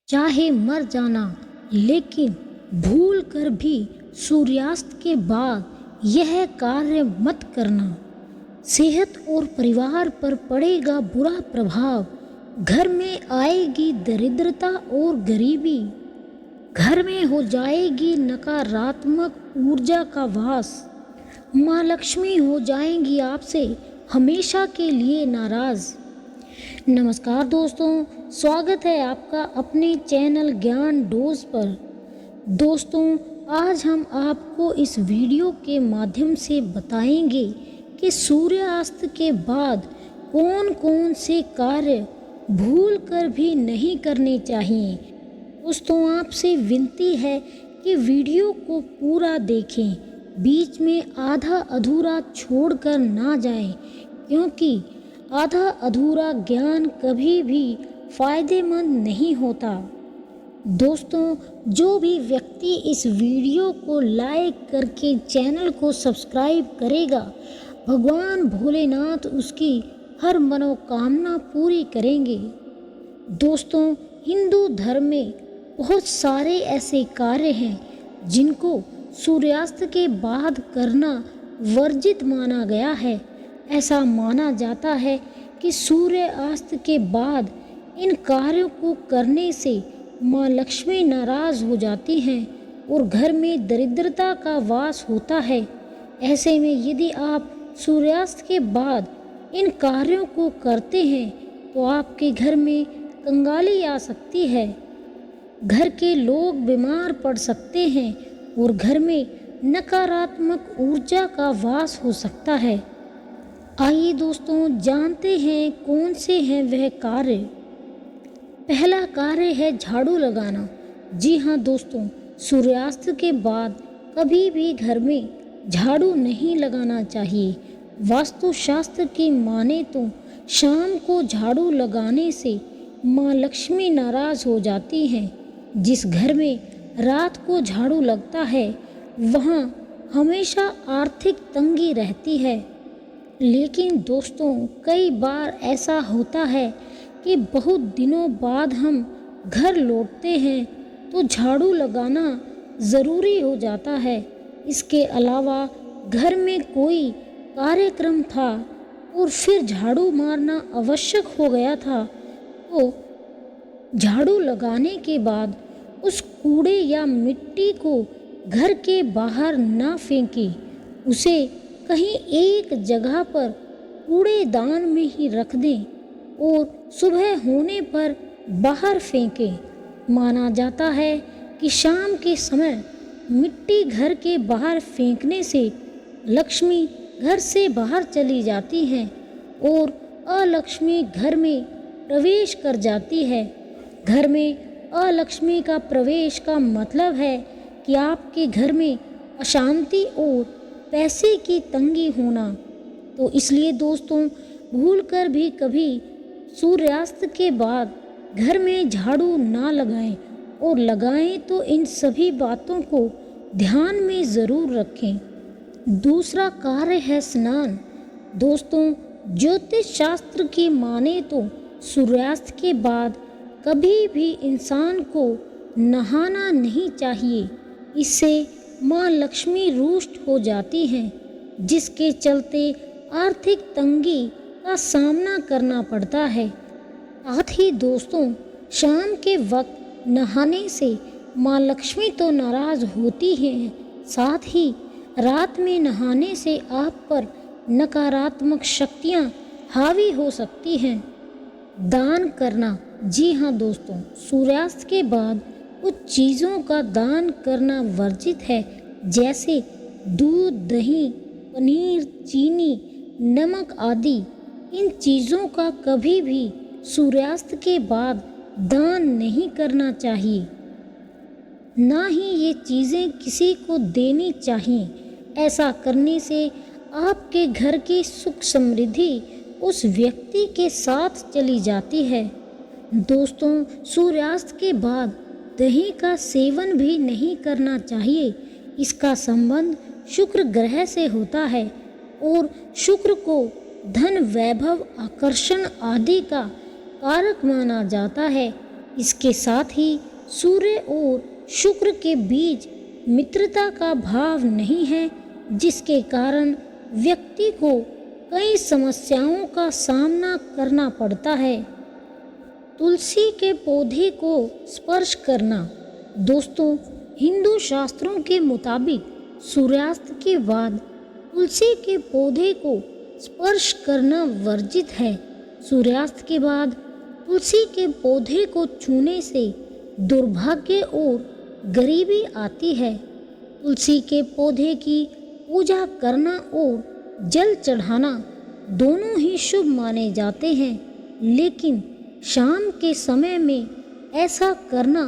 चाहे मर जाना, लेकिन भूल कर भी सूर्यास्त के बाद यह कार्य मत करना। सेहत और परिवार पर पड़ेगा बुरा प्रभाव। घर में आएगी दरिद्रता और गरीबी। घर में हो जाएगी नकारात्मक ऊर्जा का वास। माँ लक्ष्मी हो जाएंगी आपसे हमेशा के लिए नाराज़। नमस्कार दोस्तों, स्वागत है आपका अपने चैनल ज्ञान डोज पर। दोस्तों, आज हम आपको इस वीडियो के माध्यम से बताएंगे कि सूर्यास्त के बाद कौन कौन से कार्य भूल कर भी नहीं करने चाहिए। दोस्तों, आपसे विनती है कि वीडियो को पूरा देखें, बीच में आधा अधूरा छोड़कर ना जाएं, क्योंकि आधा अधूरा ज्ञान कभी भी फायदेमंद नहीं होता। दोस्तों, जो भी व्यक्ति इस वीडियो को लाइक करके चैनल को सब्सक्राइब करेगा, भगवान भोलेनाथ उसकी हर मनोकामना पूरी करेंगे। दोस्तों, हिंदू धर्म में बहुत सारे ऐसे कार्य हैं जिनको सूर्यास्त के बाद करना वर्जित माना गया है। ऐसा माना जाता है कि सूर्यास्त के बाद इन कार्यों को करने से माँ लक्ष्मी नाराज़ हो जाती हैं और घर में दरिद्रता का वास होता है। ऐसे में यदि आप सूर्यास्त के बाद इन कार्यों को करते हैं तो आपके घर में कंगाली आ सकती है, घर के लोग बीमार पड़ सकते हैं और घर में नकारात्मक ऊर्जा का वास हो सकता है। आइए दोस्तों, जानते हैं कौन से हैं वह कार्य। पहला कार्य है झाड़ू लगाना। जी हाँ दोस्तों, सूर्यास्त के बाद कभी भी घर में झाड़ू नहीं लगाना चाहिए। वास्तुशास्त्र की माने तो शाम को झाड़ू लगाने से माँ लक्ष्मी नाराज़ हो जाती हैं। जिस घर में रात को झाड़ू लगता है वहाँ हमेशा आर्थिक तंगी रहती है। लेकिन दोस्तों, कई बार ऐसा होता है कि बहुत दिनों बाद हम घर लौटते हैं तो झाड़ू लगाना ज़रूरी हो जाता है। इसके अलावा घर में कोई कार्यक्रम था और फिर झाड़ू मारना आवश्यक हो गया था, तो झाड़ू लगाने के बाद उस कूड़े या मिट्टी को घर के बाहर ना फेंकें, उसे कहीं एक जगह पर कूड़ेदान में ही रख दें और सुबह होने पर बाहर फेंकें। माना जाता है कि शाम के समय मिट्टी घर के बाहर फेंकने से लक्ष्मी घर से बाहर चली जाती हैं और अलक्ष्मी घर में प्रवेश कर जाती है। घर में अलक्ष्मी का प्रवेश का मतलब है कि आपके घर में अशांति और पैसे की तंगी होना। तो इसलिए दोस्तों, भूल कर भी कभी सूर्यास्त के बाद घर में झाड़ू ना लगाएं, और लगाएं तो इन सभी बातों को ध्यान में ज़रूर रखें। दूसरा कार्य है स्नान। दोस्तों, ज्योतिष शास्त्र की माने तो सूर्यास्त के बाद कभी भी इंसान को नहाना नहीं चाहिए। इससे माँ लक्ष्मी रुष्ट हो जाती हैं, जिसके चलते आर्थिक तंगी का सामना करना पड़ता है। साथ ही दोस्तों, शाम के वक्त नहाने से माँ लक्ष्मी तो नाराज़ होती हैं, साथ ही रात में नहाने से आप पर नकारात्मक शक्तियाँ हावी हो सकती हैं। दान करना। जी हाँ दोस्तों, सूर्यास्त के बाद कुछ चीज़ों का दान करना वर्जित है, जैसे दूध, दही, पनीर, चीनी, नमक आदि। इन चीज़ों का कभी भी सूर्यास्त के बाद दान नहीं करना चाहिए, ना ही ये चीज़ें किसी को देनी चाहिए। ऐसा करने से आपके घर की सुख समृद्धि उस व्यक्ति के साथ चली जाती है। दोस्तों, सूर्यास्त के बाद दही का सेवन भी नहीं करना चाहिए। इसका संबंध शुक्र ग्रह से होता है और शुक्र को धन, वैभव, आकर्षण आदि का कारक माना जाता है। इसके साथ ही सूर्य और शुक्र के बीच मित्रता का भाव नहीं है, जिसके कारण व्यक्ति को कई समस्याओं का सामना करना पड़ता है। तुलसी के पौधे को स्पर्श करना। दोस्तों, हिंदू शास्त्रों के मुताबिक सूर्यास्त के बाद तुलसी के पौधे को स्पर्श करना वर्जित है। सूर्यास्त के बाद तुलसी के पौधे को छूने से दुर्भाग्य और गरीबी आती है। तुलसी के पौधे की पूजा करना और जल चढ़ाना दोनों ही शुभ माने जाते हैं, लेकिन शाम के समय में ऐसा करना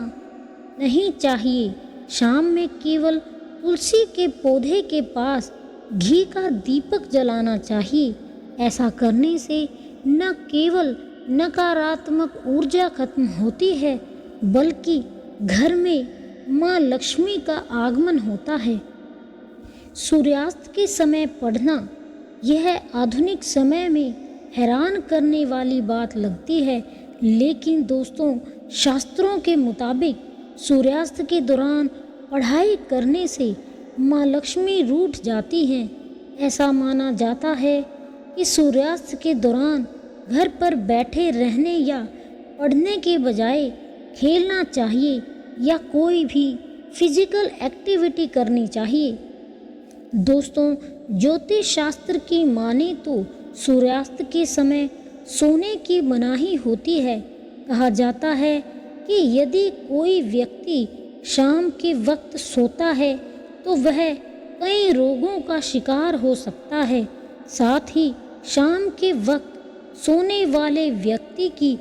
नहीं चाहिए। शाम में केवल तुलसी के पौधे के पास घी का दीपक जलाना चाहिए। ऐसा करने से न केवल नकारात्मक ऊर्जा खत्म होती है, बल्कि घर में माँ लक्ष्मी का आगमन होता है। सूर्यास्त के समय पढ़ना, यह आधुनिक समय में हैरान करने वाली बात लगती है, लेकिन दोस्तों, शास्त्रों के मुताबिक सूर्यास्त के दौरान पढ़ाई करने से माँ लक्ष्मी रूठ जाती हैं। ऐसा माना जाता है कि सूर्यास्त के दौरान घर पर बैठे रहने या पढ़ने के बजाय खेलना चाहिए या कोई भी फिजिकल एक्टिविटी करनी चाहिए। दोस्तों, ज्योतिष शास्त्र की माने तो सूर्यास्त के समय सोने की मनाही होती है। कहा जाता है कि यदि कोई व्यक्ति शाम के वक्त सोता है तो वह कई रोगों का शिकार हो सकता है। साथ ही शाम के वक्त सोने वाले व्यक्ति की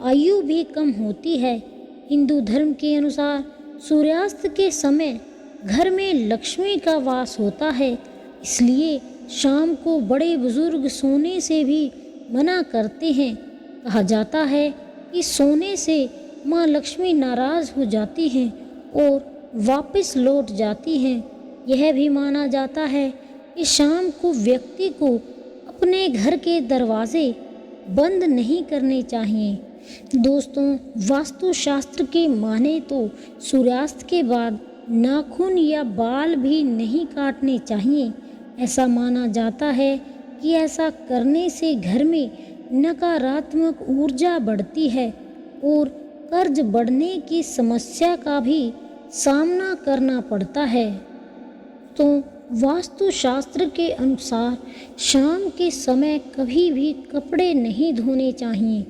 आयु भी कम होती है। हिंदू धर्म के अनुसार सूर्यास्त के समय घर में लक्ष्मी का वास होता है, इसलिए शाम को बड़े बुजुर्ग सोने से भी मना करते हैं। कहा जाता है कि सोने से माँ लक्ष्मी नाराज हो जाती हैं और वापस लौट जाती हैं। यह भी माना जाता है कि शाम को व्यक्ति को अपने घर के दरवाजे बंद नहीं करने चाहिए। दोस्तों, वास्तुशास्त्र के माने तो सूर्यास्त के बाद नाखून या बाल भी नहीं काटने चाहिए। ऐसा माना जाता है कि ऐसा करने से घर में नकारात्मक ऊर्जा बढ़ती है और कर्ज बढ़ने की समस्या का भी सामना करना पड़ता है। तो वास्तुशास्त्र के अनुसार शाम के समय कभी भी कपड़े नहीं धोने चाहिए,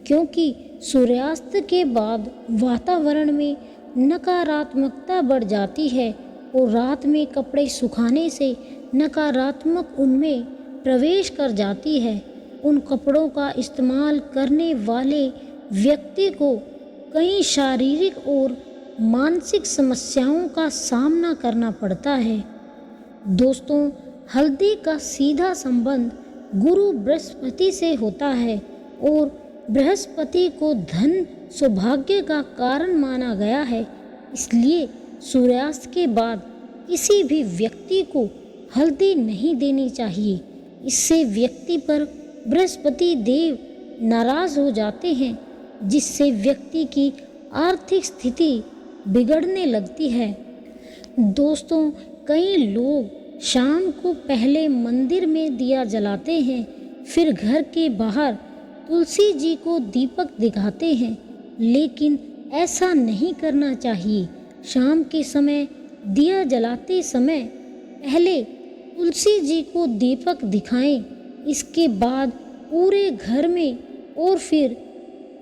क्योंकि सूर्यास्त के बाद वातावरण में नकारात्मकता बढ़ जाती है और रात में कपड़े सुखाने से नकारात्मक उनमें प्रवेश कर जाती है। उन कपड़ों का इस्तेमाल करने वाले व्यक्ति को कई शारीरिक और मानसिक समस्याओं का सामना करना पड़ता है। दोस्तों, हल्दी का सीधा संबंध गुरु बृहस्पति से होता है और बृहस्पति को धन सौभाग्य का कारण माना गया है। इसलिए सूर्यास्त के बाद किसी भी व्यक्ति को हल्दी नहीं देनी चाहिए। इससे व्यक्ति पर बृहस्पति देव नाराज हो जाते हैं, जिससे व्यक्ति की आर्थिक स्थिति बिगड़ने लगती है। दोस्तों, कई लोग शाम को पहले मंदिर में दिया जलाते हैं, फिर घर के बाहर तुलसी जी को दीपक दिखाते हैं, लेकिन ऐसा नहीं करना चाहिए। शाम के समय दिया जलाते समय पहले तुलसी जी को दीपक दिखाएं, इसके बाद पूरे घर में और फिर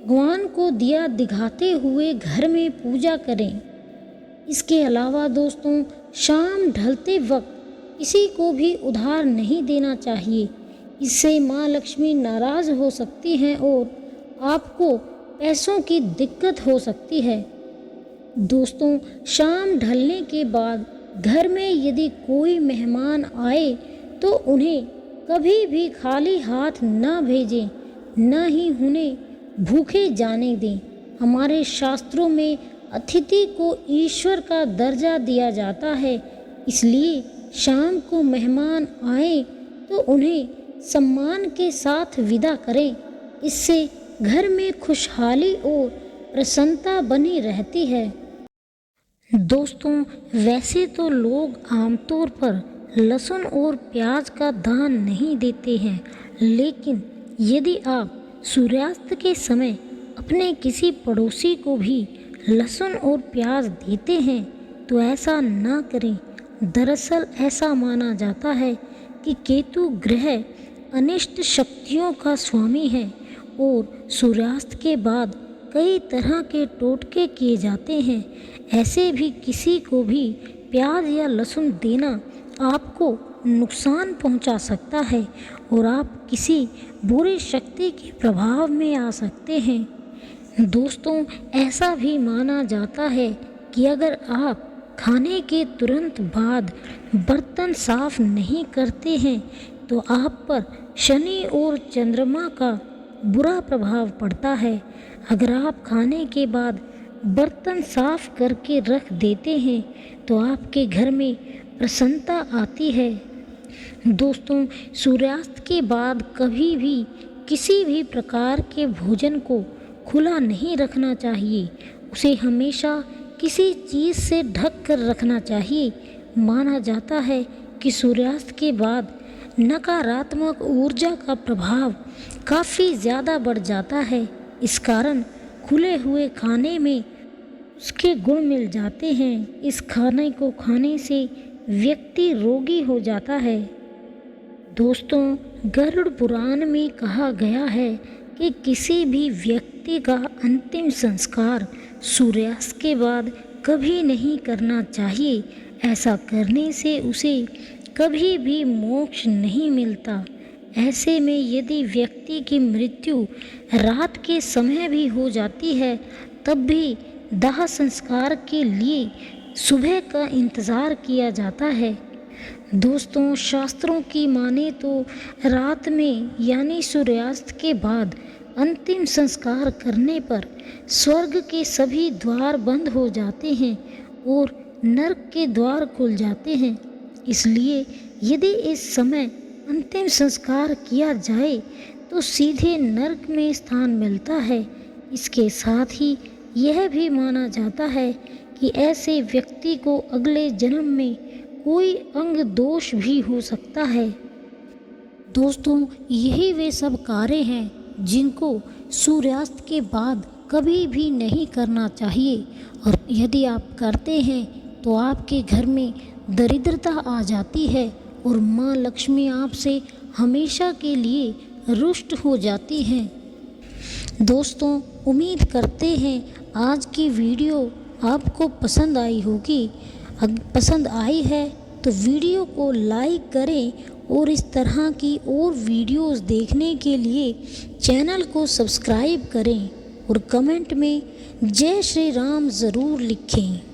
भगवान को दिया दिखाते हुए घर में पूजा करें। इसके अलावा दोस्तों, शाम ढलते वक्त किसी को भी उधार नहीं देना चाहिए। इससे माँ लक्ष्मी नाराज हो सकती हैं और आपको पैसों की दिक्कत हो सकती है। दोस्तों, शाम ढलने के बाद घर में यदि कोई मेहमान आए तो उन्हें कभी भी खाली हाथ न भेजें, न ही उन्हें भूखे जाने दें। हमारे शास्त्रों में अतिथि को ईश्वर का दर्जा दिया जाता है, इसलिए शाम को मेहमान आए तो उन्हें सम्मान के साथ विदा करें। इससे घर में खुशहाली और प्रसन्नता बनी रहती है। दोस्तों, वैसे तो लोग आमतौर पर लहसुन और प्याज का दान नहीं देते हैं, लेकिन यदि आप सूर्यास्त के समय अपने किसी पड़ोसी को भी लहसुन और प्याज देते हैं तो ऐसा ना करें। दरअसल ऐसा माना जाता है कि केतु ग्रह अनिष्ट शक्तियों का स्वामी है और सूर्यास्त के बाद कई तरह के टोटके किए जाते हैं। ऐसे भी किसी को भी प्याज या लहसुन देना आपको नुकसान पहुंचा सकता है और आप किसी बुरी शक्ति के प्रभाव में आ सकते हैं। दोस्तों, ऐसा भी माना जाता है कि अगर आप खाने के तुरंत बाद बर्तन साफ नहीं करते हैं तो आप पर शनि और चंद्रमा का बुरा प्रभाव पड़ता है। अगर आप खाने के बाद बर्तन साफ करके रख देते हैं तो आपके घर में प्रसन्नता आती है। दोस्तों, सूर्यास्त के बाद कभी भी किसी भी प्रकार के भोजन को खुला नहीं रखना चाहिए। उसे हमेशा किसी चीज़ से ढक कर रखना चाहिए। माना जाता है कि सूर्यास्त के बाद नकारात्मक ऊर्जा का प्रभाव काफ़ी ज़्यादा बढ़ जाता है। इस कारण खुले हुए खाने में उसके गुण मिल जाते हैं। इस खाने को खाने से व्यक्ति रोगी हो जाता है। दोस्तों, गरुड़ पुराण में कहा गया है कि किसी भी व्यक्ति का अंतिम संस्कार सूर्यास्त के बाद कभी नहीं करना चाहिए। ऐसा करने से उसे कभी भी मोक्ष नहीं मिलता। ऐसे में यदि व्यक्ति की मृत्यु रात के समय भी हो जाती है तब भी दाह संस्कार के लिए सुबह का इंतज़ार किया जाता है। दोस्तों, शास्त्रों की माने तो रात में यानी सूर्यास्त के बाद अंतिम संस्कार करने पर स्वर्ग के सभी द्वार बंद हो जाते हैं और नरक के द्वार खुल जाते हैं। इसलिए यदि इस समय अंतिम संस्कार किया जाए तो सीधे नरक में स्थान मिलता है। इसके साथ ही यह भी माना जाता है कि ऐसे व्यक्ति को अगले जन्म में कोई अंग दोष भी हो सकता है। दोस्तों, यही वे सब कार्य हैं जिनको सूर्यास्त के बाद कभी भी नहीं करना चाहिए और यदि आप करते हैं तो आपके घर में दरिद्रता आ जाती है और माँ लक्ष्मी आपसे हमेशा के लिए रुष्ट हो जाती हैं। दोस्तों, उम्मीद करते हैं आज की वीडियो आपको पसंद आई होगी। अगर पसंद आई है तो वीडियो को लाइक करें और इस तरह की और वीडियोस देखने के लिए चैनल को सब्सक्राइब करें और कमेंट में जय श्री राम ज़रूर लिखें।